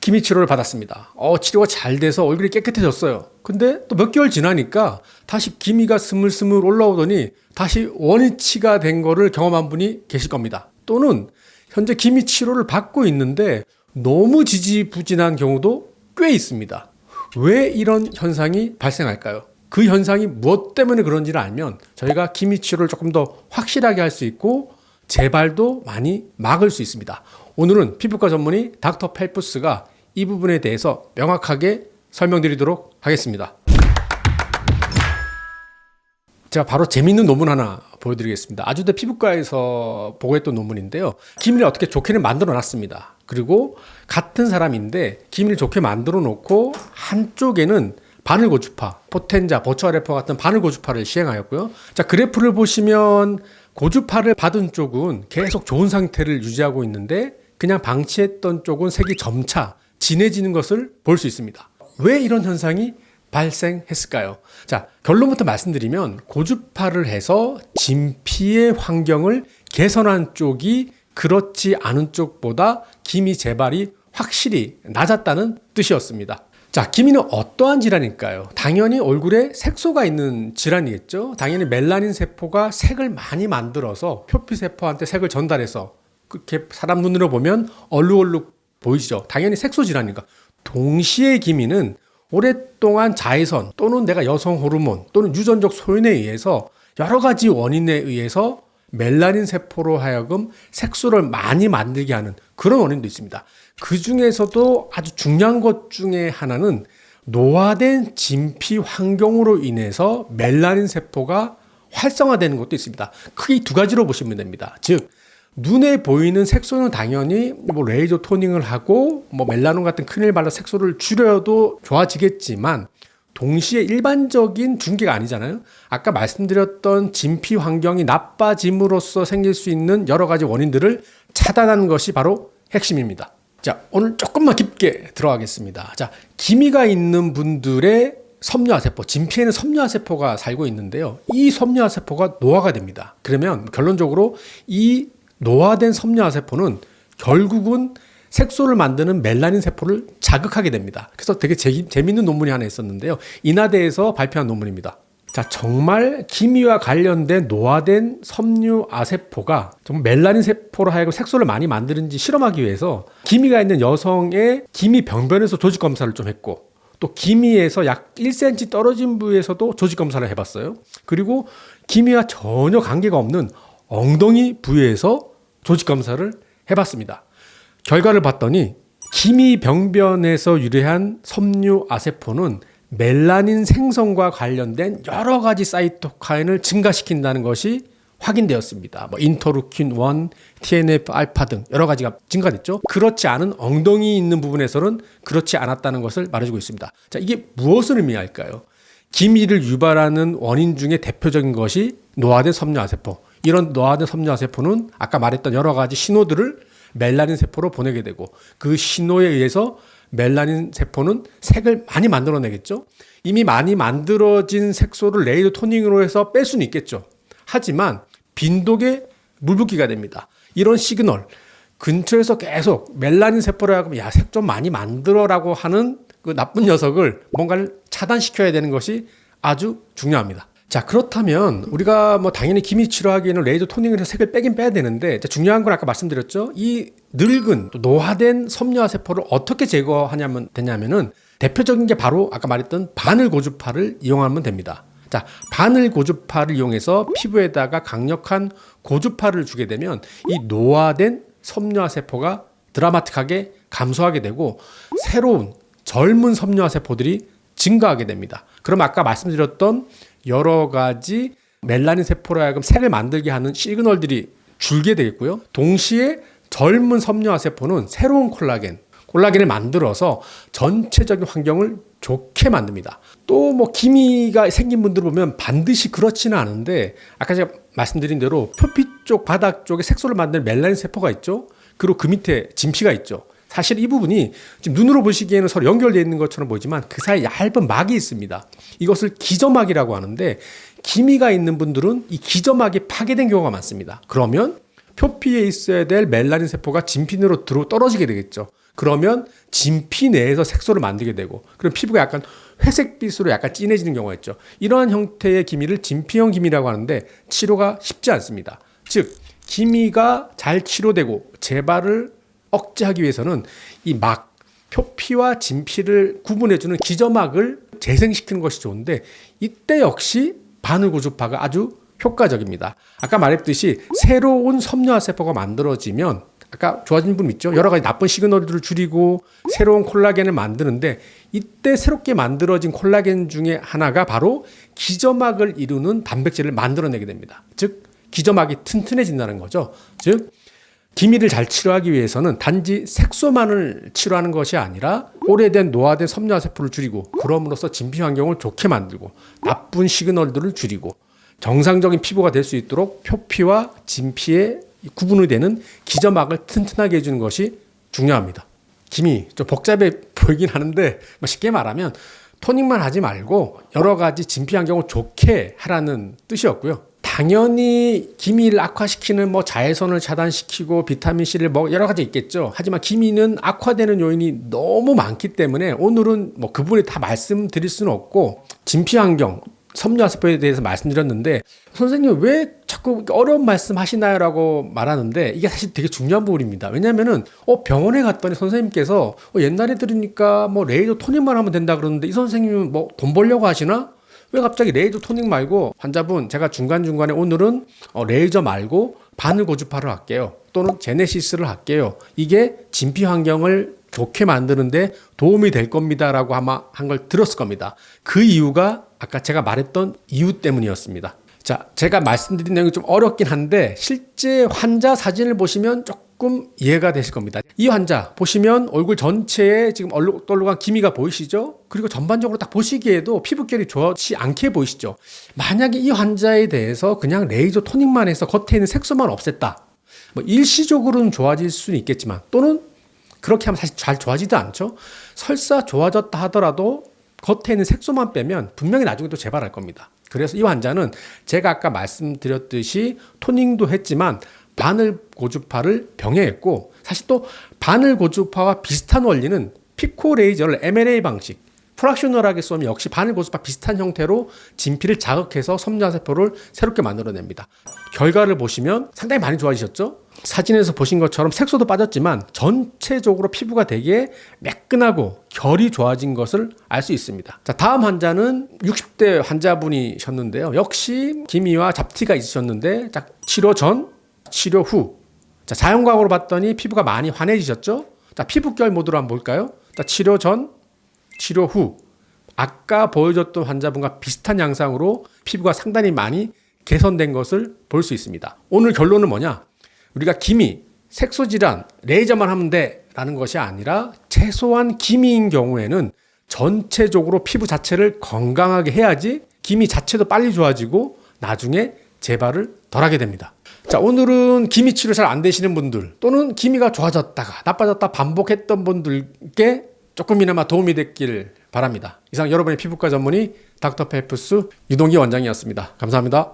기미 치료를 받았습니다. 치료가 잘 돼서 얼굴이 깨끗해졌어요. 근데 또 몇 개월 지나니까 다시 기미가 스물스물 올라오더니 다시 원위치가 된 거를 경험한 분이 계실 겁니다. 또는 현재 기미 치료를 받고 있는데 너무 지지부진한 경우도 꽤 있습니다. 왜 이런 현상이 발생할까요? 그 현상이 무엇 때문에 그런지를 알면 저희가 기미 치료를 조금 더 확실하게 할 수 있고 재발도 많이 막을 수 있습니다. 오늘은 피부과 전문의 닥터 펠프스가 이 부분에 대해서 명확하게 설명드리도록 하겠습니다. 제가 바로 재미있는 논문 하나 보여드리겠습니다. 아주대 피부과에서 보고했던 논문인데요. 기미를 어떻게 좋게는 만들어 놨습니다. 그리고 같은 사람인데 기미를 좋게 만들어 놓고 한쪽에는 바늘 고주파, 포텐자, 버추얼 래퍼 같은 바늘 고주파를 시행하였고요. 자, 그래프를 보시면 고주파를 받은 쪽은 계속 좋은 상태를 유지하고 있는데 그냥 방치했던 쪽은 색이 점차 진해지는 것을 볼 수 있습니다. 왜 이런 현상이 발생했을까요? 자, 결론부터 말씀드리면 고주파를 해서 진피의 환경을 개선한 쪽이 그렇지 않은 쪽보다 기미 재발이 확실히 낮았다는 뜻이었습니다. 자, 기미는 어떠한 질환일까요? 당연히 얼굴에 색소가 있는 질환이겠죠. 당연히 멜라닌 세포가 색을 많이 만들어서 표피 세포한테 색을 전달해서 그렇게 사람 눈으로 보면 얼룩얼룩 보이죠. 당연히 색소 질환이니까. 동시에 기미는 오랫동안 자외선 또는 내가 여성 호르몬 또는 유전적 소인에 의해서 여러 가지 원인에 의해서 멜라닌 세포로 하여금 색소를 많이 만들게 하는 그런 원인도 있습니다. 그 중에서도 아주 중요한 것 중에 하나는 노화된 진피 환경으로 인해서 멜라닌 세포가 활성화되는 것도 있습니다. 크게 두 가지로 보시면 됩니다. 즉 눈에 보이는 색소는 당연히 레이저 토닝을 하고 멜라논 같은 크림을 발라 색소를 줄여도 좋아지겠지만 동시에 일반적인 중계가 아니잖아요. 아까 말씀드렸던 진피 환경이 나빠짐으로써 생길 수 있는 여러 가지 원인들을 차단하는 것이 바로 핵심입니다. 자, 오늘 조금만 깊게 들어가겠습니다. 자, 기미가 있는 분들의 섬유화세포, 진피에는 섬유화세포가 살고 있는데요. 이 섬유화세포가 노화가 됩니다. 그러면 결론적으로 이 노화된 섬유화세포는 결국은 색소를 만드는 멜라닌 세포를 자극하게 됩니다. 그래서 되게 재밌는 논문이 하나 있었는데요. 인하대에서 발표한 논문입니다. 자, 정말 기미와 관련된 노화된 섬유아세포가 정말 멜라닌 세포로 하여금 색소를 많이 만드는지 실험하기 위해서 기미가 있는 여성의 기미 병변에서 조직 검사를 좀 했고 또 기미에서 약 1cm 떨어진 부위에서도 조직 검사를 해봤어요. 그리고 기미와 전혀 관계가 없는 엉덩이 부위에서 조직 검사를 해봤습니다. 결과를 봤더니 기미 병변에서 유래한 섬유아세포는 멜라닌 생성과 관련된 여러 가지 사이토카인을 증가시킨다는 것이 확인되었습니다. 인터루킨 1, TNF-알파 등 여러 가지가 증가됐죠. 그렇지 않은 엉덩이 있는 부분에서는 그렇지 않았다는 것을 말해주고 있습니다. 자, 이게 무엇을 의미할까요? 기미를 유발하는 원인 중에 대표적인 것이 노화된 섬유아세포. 이런 노화된 섬유아세포는 아까 말했던 여러 가지 신호들을 멜라닌 세포로 보내게 되고 그 신호에 의해서 멜라닌 세포는 색을 많이 만들어내겠죠. 이미 많이 만들어진 색소를 레이저 토닝으로 해서 뺄 수는 있겠죠. 하지만 빈독에 물붓기가 됩니다. 이런 시그널 근처에서 계속 멜라닌 세포를 하고 야, 색 좀 많이 만들어라고 하는 그 나쁜 녀석을 뭔가를 차단시켜야 되는 것이 아주 중요합니다. 자, 그렇다면 우리가 당연히 기미 치료하기에는 레이저 토닝을 해서 색을 빼긴 빼야 되는데 중요한 건 아까 말씀드렸죠. 이 늙은 노화된 섬유화세포를 어떻게 제거하냐면 되냐면은 대표적인 게 바로 아까 말했던 바늘 고주파를 이용하면 됩니다. 자, 바늘 고주파를 이용해서 피부에다가 강력한 고주파를 주게 되면 이 노화된 섬유화세포가 드라마틱하게 감소하게 되고 새로운 젊은 섬유화세포들이 증가하게 됩니다. 그럼 아까 말씀드렸던 여러 가지 멜라닌 세포로 하여금 색을 만들게 하는 시그널들이 줄게 되겠고요. 동시에 젊은 섬유화세포는 새로운 콜라겐을 만들어서 전체적인 환경을 좋게 만듭니다. 또 기미가 생긴 분들 보면 반드시 그렇지는 않은데 아까 제가 말씀드린 대로 표피 쪽 바닥 쪽에 색소를 만드는 멜라닌 세포가 있죠. 그리고 그 밑에 진피가 있죠. 사실 이 부분이 지금 눈으로 보시기에는 서로 연결되어 있는 것처럼 보이지만 그 사이에 얇은 막이 있습니다. 이것을 기저막이라고 하는데 기미가 있는 분들은 이 기저막이 파괴된 경우가 많습니다. 그러면 표피에 있어야 될 멜라닌 세포가 진피로 떨어지게 되겠죠. 그러면 진피 내에서 색소를 만들게 되고 그럼 피부가 약간 회색빛으로 약간 진해지는 경우가 있죠. 이러한 형태의 기미를 진피형 기미라고 하는데 치료가 쉽지 않습니다. 즉 기미가 잘 치료되고 재발을 억제하기 위해서는 이 막, 표피와 진피를 구분해주는 기저막을 재생시키는 것이 좋은데 이때 역시 바늘고주파가 아주 효과적입니다. 아까 말했듯이 새로운 섬유화세포가 만들어지면 아까 좋아진 분 있죠? 여러 가지 나쁜 시그널들을 줄이고 새로운 콜라겐을 만드는데 이때 새롭게 만들어진 콜라겐 중에 하나가 바로 기저막을 이루는 단백질을 만들어내게 됩니다. 즉 기저막이 튼튼해진다는 거죠. 즉 기미를 잘 치료하기 위해서는 단지 색소만을 치료하는 것이 아니라 오래된 노화된 섬유화세포를 줄이고 그럼으로써 진피 환경을 좋게 만들고 나쁜 시그널들을 줄이고 정상적인 피부가 될 수 있도록 표피와 진피의 구분이 되는 기저막을 튼튼하게 해주는 것이 중요합니다. 기미 좀 복잡해 보이긴 하는데 쉽게 말하면 토닝만 하지 말고 여러 가지 진피 환경을 좋게 하라는 뜻이었고요. 당연히 기미를 악화시키는 자외선을 차단시키고 비타민C를 여러 가지 있겠죠. 하지만 기미는 악화되는 요인이 너무 많기 때문에 오늘은 그 부분에 다 말씀드릴 수는 없고 진피 환경 섬유화세포에 대해서 말씀드렸는데 선생님 왜 자꾸 어려운 말씀 하시나요? 라고 말하는데 이게 사실 되게 중요한 부분입니다. 왜냐면은 병원에 갔더니 선생님께서 옛날에 들으니까 레이저 토닝만 하면 된다 그러는데 이 선생님은 돈 벌려고 하시나? 왜 갑자기 레이저 토닝 말고 환자분 제가 중간중간에 오늘은 레이저 말고 바늘고주파를 할게요. 또는 제네시스를 할게요. 이게 진피 환경을 좋게 만드는데 도움이 될 겁니다라고 아마 한 걸 들었을 겁니다. 그 이유가 아까 제가 말했던 이유 때문이었습니다. 자, 제가 말씀드린 내용이 좀 어렵긴 한데 실제 환자 사진을 보시면 조금 이해가 되실 겁니다. 이 환자 보시면 얼굴 전체에 지금 얼룩덜룩한 기미가 보이시죠? 그리고 전반적으로 딱 보시기에도 피부결이 좋지 않게 보이시죠? 만약에 이 환자에 대해서 그냥 레이저 토닝만 해서 겉에 있는 색소만 없앴다. 일시적으로는 좋아질 수는 있겠지만 또는 그렇게 하면 사실 잘 좋아지도 않죠. 설사 좋아졌다 하더라도 겉에 있는 색소만 빼면 분명히 나중에 또 재발할 겁니다. 그래서 이 환자는 제가 아까 말씀드렸듯이 토닝도 했지만 바늘고주파를 병행했고 사실 또 바늘고주파와 비슷한 원리는 피코 레이저를 M&A 방식 프락셔널하게 쏘면 역시 바늘고주파 비슷한 형태로 진피를 자극해서 섬유화세포를 새롭게 만들어냅니다. 결과를 보시면 상당히 많이 좋아지셨죠? 사진에서 보신 것처럼 색소도 빠졌지만 전체적으로 피부가 되게 매끈하고 결이 좋아진 것을 알 수 있습니다. 자, 다음 환자는 60대 환자분이셨는데요. 역시 기미와 잡티가 있으셨는데 치료 전, 치료 후. 자, 자연광으로 봤더니 피부가 많이 환해지셨죠? 자, 피부결 모드로 한번 볼까요? 자, 치료 전, 치료 후. 아까 보여줬던 환자분과 비슷한 양상으로 피부가 상당히 많이 개선된 것을 볼 수 있습니다. 오늘 결론은 뭐냐? 우리가 기미, 색소질환, 레이저만 하면 돼 라는 것이 아니라 최소한 기미인 경우에는 전체적으로 피부 자체를 건강하게 해야지 기미 자체도 빨리 좋아지고 나중에 재발을 덜하게 됩니다. 자, 오늘은 기미 치료 잘 안 되시는 분들 또는 기미가 좋아졌다가 나빠졌다 반복했던 분들께 조금이나마 도움이 됐길 바랍니다. 이상 여러분의 피부과 전문의 닥터펠프스 유동기 원장이었습니다. 감사합니다.